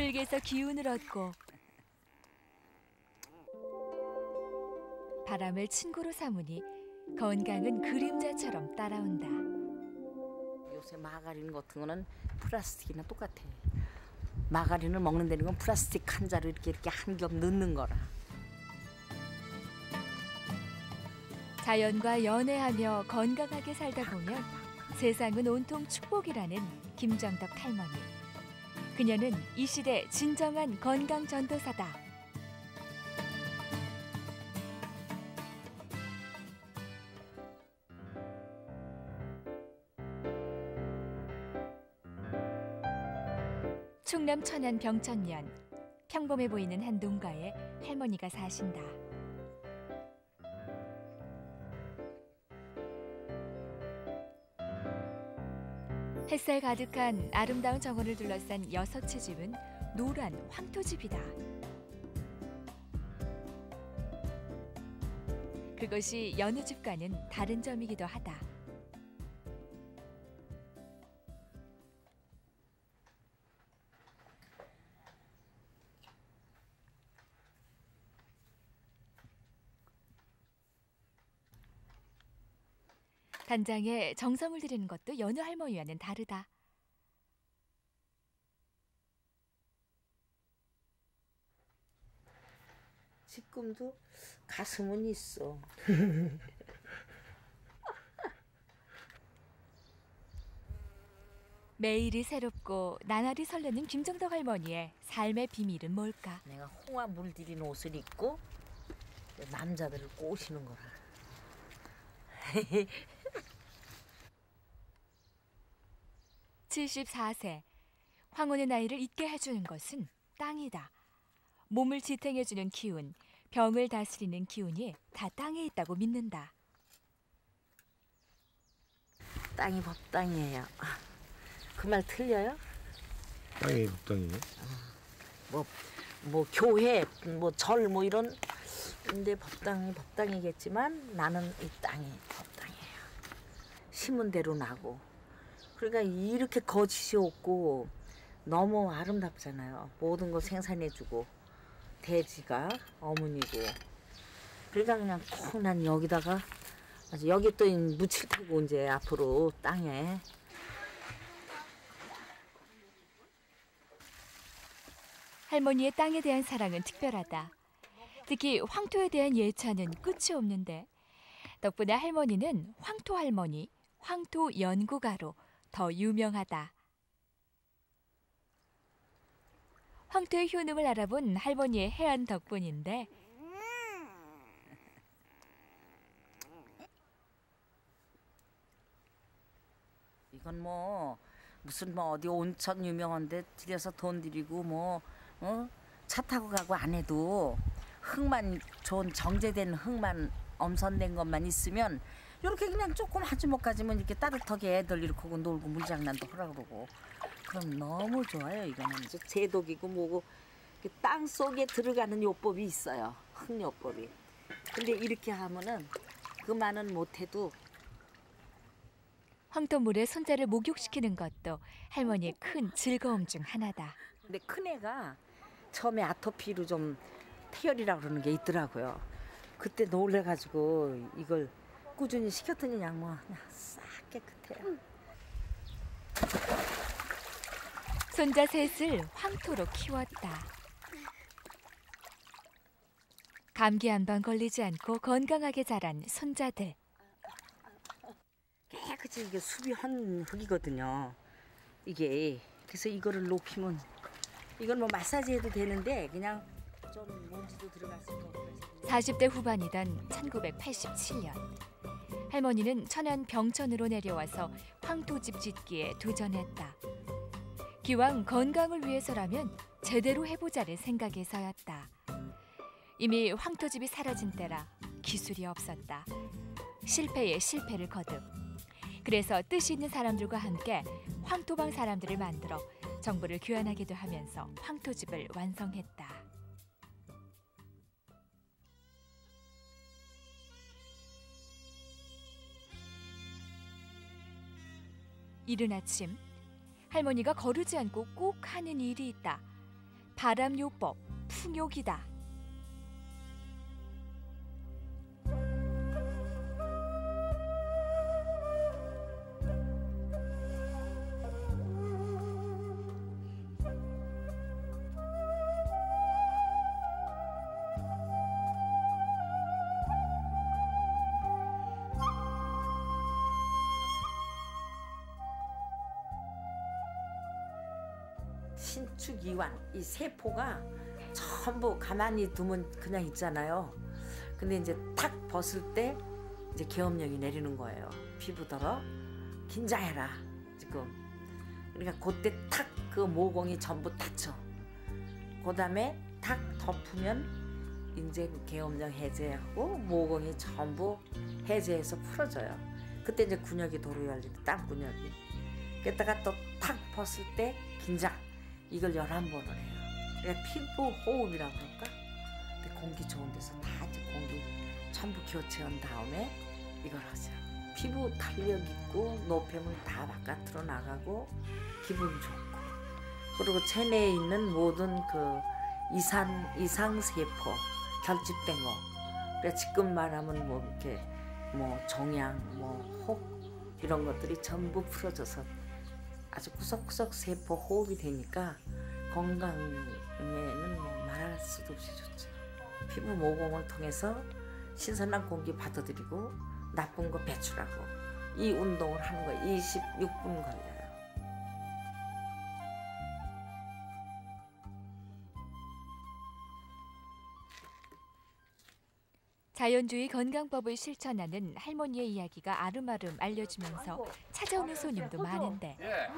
흙에서 기운을 얻고 바람을 친구로 삼으니 건강은 그림자처럼 따라온다. 요새 마가린 같은 거는 플라스틱이나 똑같아. 마가린을 먹는 데는 건 플라스틱 한자로 이렇게 한 겹 넣는 거라. 자연과 연애하며 건강하게 살다 보면 세상은 온통 축복이라는 김정덕 할머니. 그녀는 이 시대 진정한 건강 전도사다. 충남 천안 병천면 평범해 보이는 한 농가에 할머니가 사신다. 햇살 가득한 아름다운 정원을 둘러싼 6채 집은 노란 황토집이다. 그것이 여느 집과는 다른 점이기도 하다. 단장에 정성을 들이는 것도 여느 할머니와는 다르다. 지금도 가슴은 있어. 매일이 새롭고 나날이 설레는 김정덕 할머니의 삶의 비밀은 뭘까? 내가 홍화 물들인 옷을 입고 남자들을 꼬시는 거라. 74세, 황혼의 나이를 잊게 해주는 것은 땅이다. 몸을 지탱해주는 기운, 병을 다스리는 기운이 다 땅에 있다고 믿는다. 땅이 법당이에요. 그 말 틀려요? 땅이 법당이요? 뭐 교회, 뭐 절, 뭐 이런 근데 법당이겠지만 나는 이 땅이 법당이에요. 심은 대로 나고. 그러니까 이렇게 거짓이 없고 너무 아름답잖아요. 모든 거 생산해주고 대지가 어머니고. 그러니까 그냥 콕 난 여기다가 여기 또 묻힐 테고 이제 앞으로 땅에. 할머니의 땅에 대한 사랑은 특별하다. 특히 황토에 대한 예찬은 끝이 없는데 덕분에 할머니는 황토 할머니, 황토 연구가로 더 유명하다. 황토의 효능을 알아본 할머니의 해안 덕분인데 이건 뭐 무슨 뭐 어디 온천 유명한데 들여서 돈 들이고 차 타고 가고 안 해도 흙만 좋은 정제된 흙만 엄선된 것만 있으면 이렇게 그냥 조금 한 주먹 가지면 이렇게 따뜻하게 애들 이렇게 하고 놀고 물장난도 하라 그러고 그럼 너무 좋아요. 이거는 이제 제독이고 뭐고 땅 속에 들어가는 요법이 있어요. 흙요법이. 근데 이렇게 하면은 그만은 못해도 황토물에 손자를 목욕시키는 것도 할머니의 큰 즐거움 중 하나다. 근데 큰애가 처음에 아토피로 좀 태열이라고 그러는 게 있더라고요. 그때 놀래가지고 이걸 꾸준히 시켰더니 그냥 싹 깨끗해요. 손자 셋을 황토로 키웠다. 감기 한 방 걸리지 않고 건강하게 자란 손자들. 깨끗이 이게 수비한 흙이거든요. 이게 그래서 이거를 높이면 이건 뭐 마사지 해도 되는데 그냥 좀 먼지도 들어갔을 거고. 40대 후반이던 1987년 할머니는 천안 병천으로 내려와서 황토집 짓기에 도전했다. 기왕 건강을 위해서라면 제대로 해보자는 생각에서였다. 이미 황토집이 사라진 때라 기술이 없었다. 실패에 실패를 거듭. 그래서 뜻이 있는 사람들과 함께 황토방 사람들을 만들어 정보를 교환하기도 하면서 황토집을 완성했다. 이른 아침 할머니가 거르지 않고 꼭 하는 일이 있다. 바람요법, 풍욕이다. 신축이완 이 세포가 전부 가만히 두면 그냥 있잖아요. 근데 이제 탁 벗을 때 이제 계엄령이 내리는 거예요. 피부더러 긴장해라 지금. 그러니까 그때 탁 그 모공이 전부 닫혀. 그다음에 탁 덮으면 이제 그 계엄령 해제하고 모공이 전부 해제해서 풀어져요. 그때 이제 근육이 도로 열리는 땀 근육이. 그랬다가 또 탁 벗을 때 긴장. 이걸 11번을 해요. 그러니까 피부 호흡이라고 그럴까? 근데 공기 좋은 데서 다 이제 공기 전부 교체한 다음에 이걸 하죠. 피부 탄력 있고 노폐물 다 바깥으로 나가고 기분 좋고, 그리고 체내에 있는 모든 그 이상세포 결집된 거. 그러니까 지금 말하면 뭐 이렇게 뭐 종양, 뭐 혹 이런 것들이 전부 풀어져서 아주 구석구석 세포 호흡이 되니까 건강에는 뭐 말할 수도 없이 좋죠. 피부 모공을 통해서 신선한 공기 받아들이고 나쁜 거 배출하고 이 운동을 하는 거 26분 걸려요. 자연주의 건강법을 실천하는 할머니의 이야기가 아름아름 알려지면서 찾아오는 손님도 많은데 예.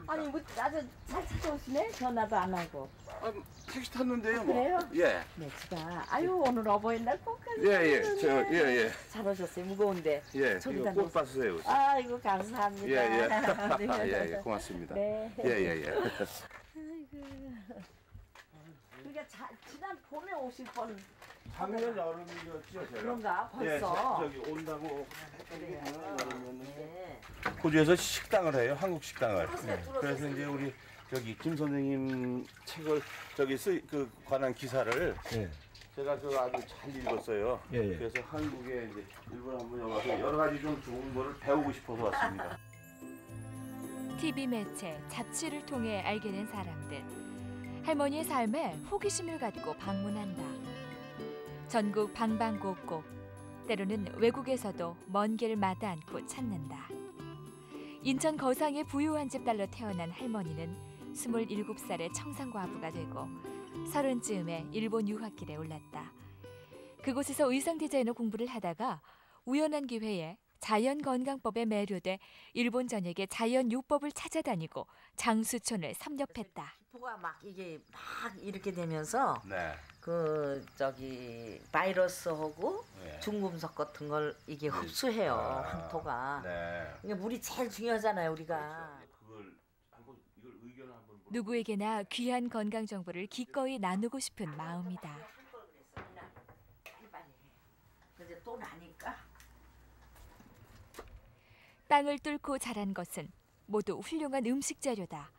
아니 뭐 아주 잘 찾아오시네. 전화도 안 하고. 아, 택시 탔는데요. 그래요? 예. 네, 제가 아유 오늘 어버이날 꼭까지. 예. 예. 잘 오셨어요. 무거운데. 예. 저기다 이거 꼭 봐주세요. 아이고 감사합니다. 예. 고맙습니다. 네. 예. 그러니까 지난 봄에 오실 뻔. 작년 여름이었죠, 제가. 그런가 예, 벌써. 저기 온다고 그래요. 여름이었는데. 네. 호주에서 식당을 해요, 한국 식당을. 들어오세요. 그래서 이제 우리 저기 김 선생님 책을 저기 그 관한 기사를 예. 제가 그 아주 잘 읽었어요. 예. 그래서 한국에 이제 일본 한번 와서 여러 가지 좀 좋은 거를 배우고 싶어서 왔습니다. TV 매체, 잡지를 통해 알게 된 사람들. 할머니의 삶에 호기심을 갖고 방문한다. 전국 방방곡곡, 때로는 외국에서도 먼 길 마다 않고 찾는다. 인천 거상의 부유한 집 딸로 태어난 할머니는 27살에 청산과부가 되고 30쯤에 일본 유학길에 올랐다. 그곳에서 의상 디자이너 공부를 하다가 우연한 기회에 자연건강법에 매료돼 일본 전역의 자연요법을 찾아다니고 장수촌을 섭렵했다. 기포가 막 이게 막 이렇게 되면서 네. 그 저기 바이러스하고 네. 중금속 같은 걸 이게 흡수해요. 황토가. 네. 이게 물이 제일 중요하잖아요, 우리가. 그걸 한번 이걸 의견을 한번 누구에게나 귀한 건강 정보를 기꺼이 나누고 싶은 마음이다. 근데 또 나니까. 땅을 뚫고 자란 것은 모두 훌륭한 음식 재료다.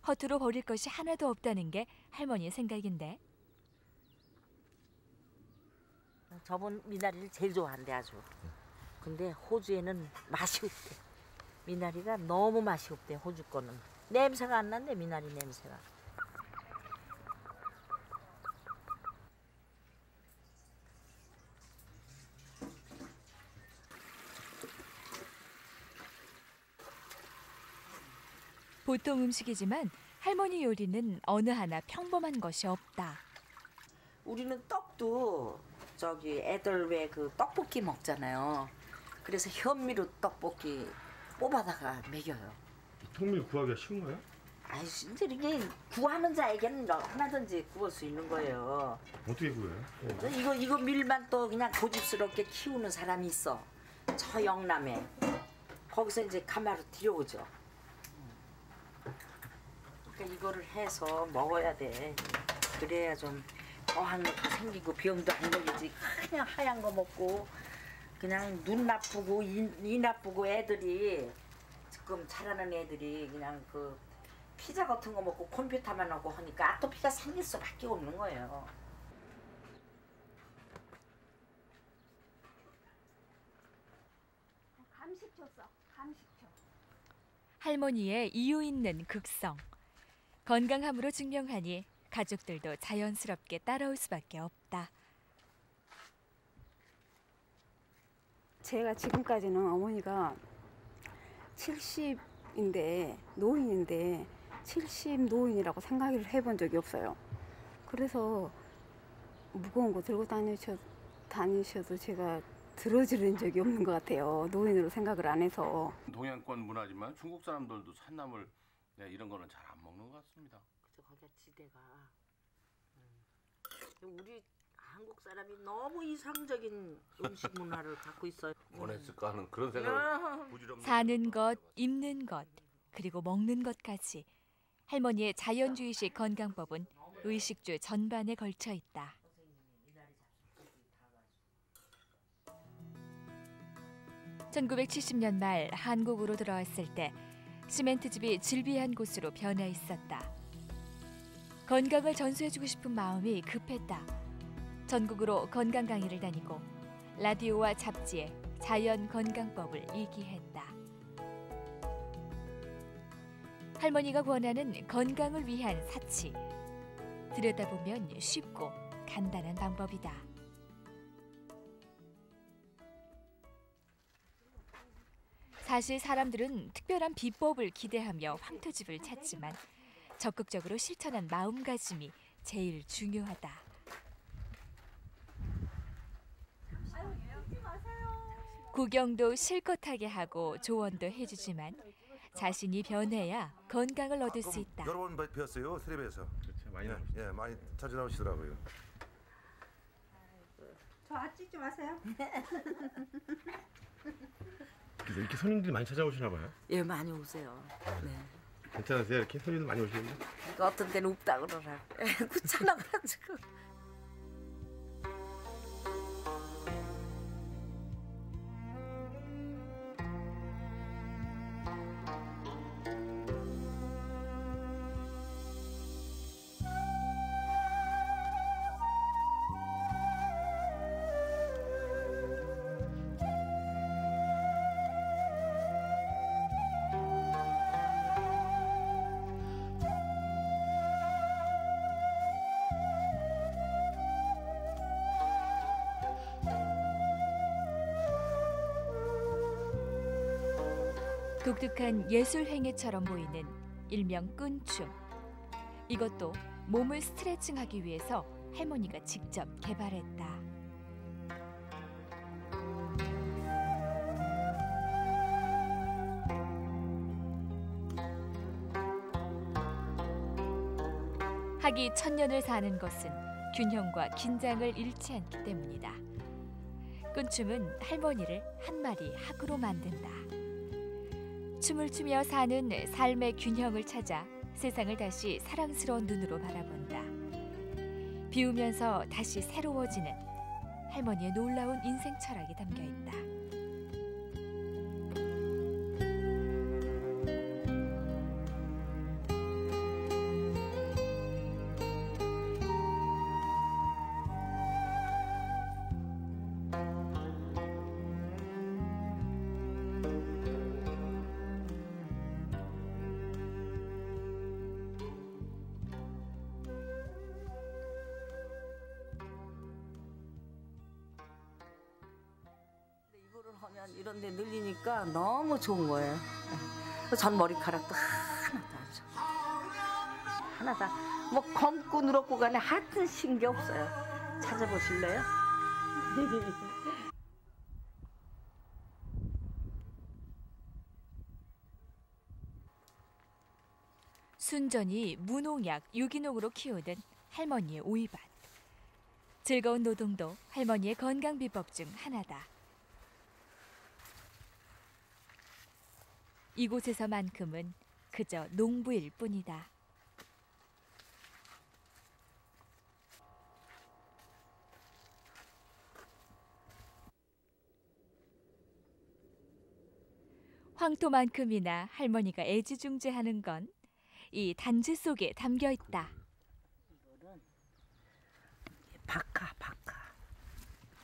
허투루 버릴 것이 하나도 없다는 게 할머니의 생각인데. 저분 미나리를 제일 좋아한대 아주. 근데 호주에는 맛이 없대. 미나리가 너무 맛이 없대. 호주 거는 냄새가 안 난대. 미나리 냄새가. 보통 음식이지만 할머니 요리는 어느 하나 평범한 것이 없다. 우리는 떡도 저기 애들 왜 그 떡볶이 먹잖아요. 그래서 현미로 떡볶이 뽑아다가 먹여요. 통밀 구하기가 쉬운 거야? 아이 진짜 이게 구하는 자에게는 하나든지 구할 수 있는 거예요. 어떻게 구해요? 이거 밀만 또 그냥 고집스럽게 키우는 사람이 있어. 저 영남에. 거기서 이제 가마로 들여오죠. 그러니까 이거를 해서 먹어야 돼. 그래야 좀 어한 것도 생기고 병도 안 걸리지. 그냥 하얀 거 먹고 그냥 눈 나쁘고 이 나쁘고 애들이 지금 자라는 애들이 그냥 그 피자 같은 거 먹고 컴퓨터만 하고 하니까 아토피가 생길 수밖에 없는 거예요. 할머니의 이유 있는 극성. 건강함으로 증명하니 가족들도 자연스럽게 따라올 수밖에 없다. 제가 지금까지는 어머니가 70인데 노인인데 70 노인이라고 생각을 해본 적이 없어요. 그래서 무거운 거 들고 다니셔도 제가 들어지는 적이 없는 것 같아요. 노인으로 생각을 안 해서. 동양권 문화지만 중국 사람들도 산나물 이런 거는 잘 안 먹는 것 같습니다. 그래서 거기가 지대가 우리 한국 사람이 너무 이상적인 음식 문화를 갖고 있어요. 원했을까 하는 그런 생각을 부질없는 사는 것, 입는 것, 그리고 먹는 것까지 할머니의 자연주의식 건강법은 의식주 전반에 걸쳐 있다. (1970년) 말 한국으로 들어왔을 때 시멘트집이 즐비한 곳으로 변해 있었다. 건강을 전수해주고 싶은 마음이 급했다. 전국으로 건강 강의를 다니고 라디오와 잡지에 자연 건강법을 이기했다. 할머니가 권하는 건강을 위한 사치. 들여다보면 쉽고 간단한 방법이다. 사실 사람들은 특별한 비법을 기대하며 황토집을 찾지만 적극적으로 실천한 마음가짐이 제일 중요하다. 구경도 실컷 하게 하고 조언도 해주지만 자신이 변해야 건강을 얻을 수 있다. 여러 번 뵀어요, 텔레비에서. 그렇죠. 많이 나오시죠. 예, 많이 자주 나오시더라고요. 저 찍지 마세요. 이렇게 손님들이 많이 찾아오시나 봐요. 예, 많이 오세요. 네. 괜찮으세요? 이렇게 손님들 많이 오시는데? 그러니까 어떤 때는 없다 그러라. 귀찮아가지고. 독특한 예술 행위처럼 보이는 일명 끈춤. 이것도 몸을 스트레칭하기 위해서 할머니가 직접 개발했다. 학이 1000년을 사는 것은 균형과 긴장을 잃지 않기 때문이다. 끈춤은 할머니를 한 마리 학으로 만든다. 춤을 추며 사는 삶의 균형을 찾아 세상을 다시 사랑스러운 눈으로 바라본다. 비우면서 다시 새로워지는 할머니의 놀라운 인생 철학이 담겨 있다. 하면 이런 데 늘리니까 너무 좋은 거예요. 전 머리카락도 하나도 안 져. 하나다. 뭐 검고 누렇고 간에 하여튼 신게 없어요. 찾아보실래요? 순전히 무농약, 유기농으로 키우는 할머니의 오이밭. 즐거운 노동도 할머니의 건강 비법 중 하나다. 이곳에서만큼은 그저 농부일 뿐이다. 황토만큼이나 할머니가 애지중지하는 건 이 단지 속에 담겨 있다. 이거는 박하.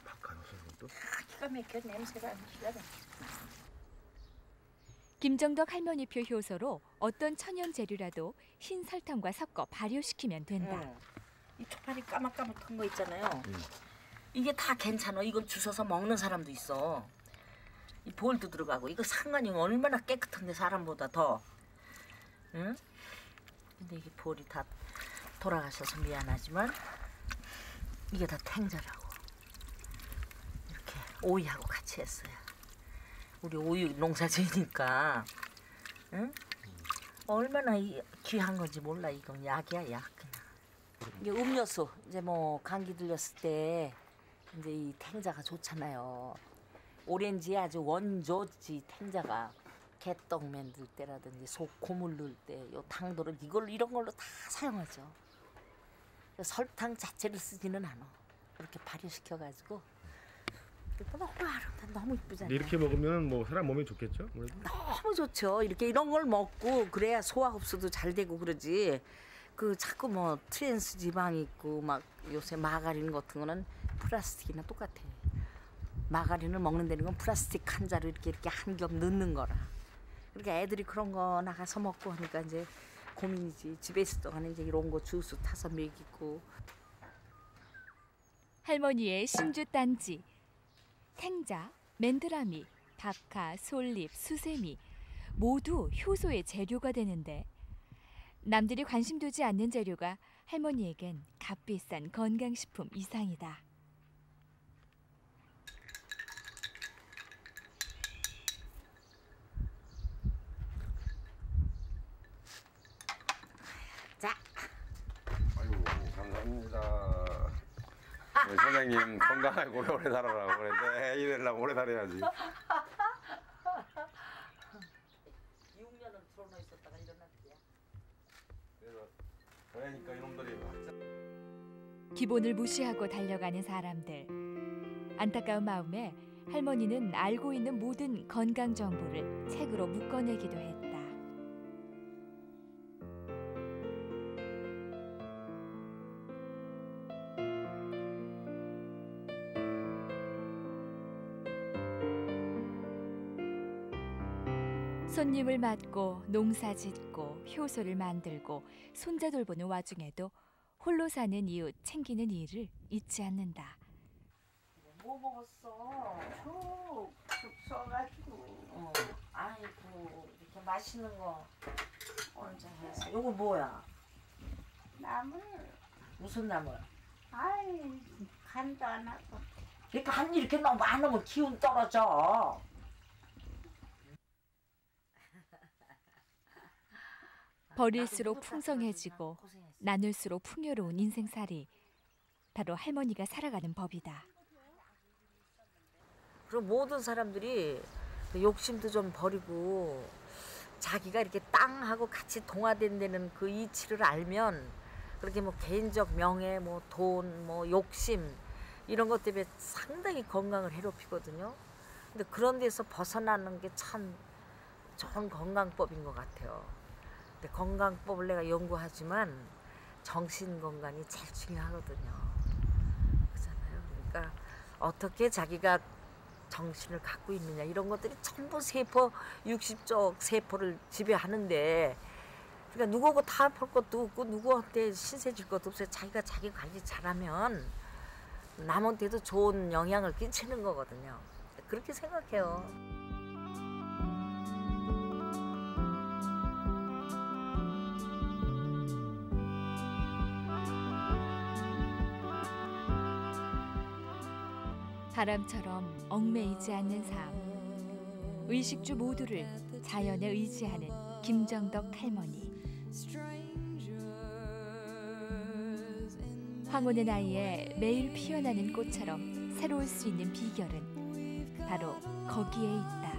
박하 넣어서 또? 기가 막혀 냄새가 기가 막혀. 김정덕 할머니표 효소로 어떤 천연 재료라도 흰 설탕과 섞어 발효시키면 된다. 이 초파리 까맣까맣한 거 있잖아요. 이게 다 괜찮아. 이걸 주워서 먹는 사람도 있어. 이 볼도 들어가고 이거 상관이 얼마나 깨끗한데 사람보다 더. 응? 근데 이게 볼이 다 돌아가셔서 미안하지만 이게 다 탱자라고. 이렇게 오이하고 같이 했어요. 우리 오이 농사지니까, 응? 얼마나 귀한 건지 몰라. 이건 약이야, 약 그냥. 이게 음료수 이제 뭐 감기 들렸을 때 이제 이 탱자가 좋잖아요. 오렌지에 아주 원조지 탱자가. 개떡 만들 때라든지 속 고물 넣을 때 요 당도를 이런 걸로 다 사용하죠. 설탕 자체를 쓰지는 않아. 이렇게 발효시켜가지고. 너무 아름다, 너무 이쁘잖아요. 이렇게 먹으면 뭐 사람 몸에 좋겠죠? 아무래도? 너무 좋죠. 이런 걸 먹고 그래야 소화 흡수도 잘 되고 그러지. 그 자꾸 뭐 트랜스 지방이 있고 막 요새 마가린 같은 거는 플라스틱이나 똑같아. 마가린을 먹는 데는 건 플라스틱 한 자루 이렇게 한 겹 넣는 거라. 그러니까 애들이 그런 거 나가서 먹고 하니까 이제 고민이지. 집에 있을 동안 이제 이런 거 주스 타서 먹이고. 할머니의 신주 딴지. 탱자, 맨드라미, 박하, 솔잎, 수세미 모두 효소의 재료가 되는데 남들이 관심 두지 않는 재료가 할머니에겐 값비싼 건강식품 이상이다. 자, 아이고 감사합니다. 우리 선생님 건강하게 오래오래 살아라. 그래 이래려면 오래 살아야지. 6년을 들어놓 있었다가 일어났대요. 그러니까 이놈들이 기본을 무시하고 달려가는 사람들. 안타까운 마음에 할머니는 알고 있는 모든 건강 정보를 책으로 묶어내기도 했다. 손님을 맡고 농사 짓고 효소를 만들고 손자 돌보는 와중에도 홀로 사는 이웃 챙기는 일을 잊지 않는다. 뭐 먹었어? 죽 써가지고. 아이고 이렇게 맛있는 거 언제 해서. 이거 뭐야? 나물. 무슨 나물? 아이 간도 안 하고. 이렇게 한 이렇게 너무 많으면 기운 떨어져. 버릴수록 풍성해지고 나눌수록 풍요로운 인생살이 바로 할머니가 살아가는 법이다. 그리고 모든 사람들이 욕심도 좀 버리고 자기가 이렇게 땅하고 같이 동화된다는 그 이치를 알면 그렇게 뭐 개인적 명예, 뭐 돈, 뭐 욕심 이런 것 때문에 상당히 건강을 해롭히거든요. 근데 그런 데서 벗어나는 게 참 좋은 건강법인 것 같아요. 근데 건강법을 내가 연구하지만 정신 건강이 제일 중요하거든요. 그렇잖아요. 그러니까 어떻게 자기가 정신을 갖고 있느냐 이런 것들이 전부 세포 60쪽 세포를 지배하는데 그러니까 누구하고 다 볼 것도 없고 누구한테 신세 질 것도 없어요. 자기가 자기 관리 잘하면 남한테도 좋은 영향을 끼치는 거거든요. 그렇게 생각해요. 바람처럼 얽매이지 않는 삶. 의식주 모두를 자연에 의지하는 김정덕 할머니. 황혼의 나이에 매일 피어나는 꽃처럼 새로울 수 있는 비결은 바로 거기에 있다.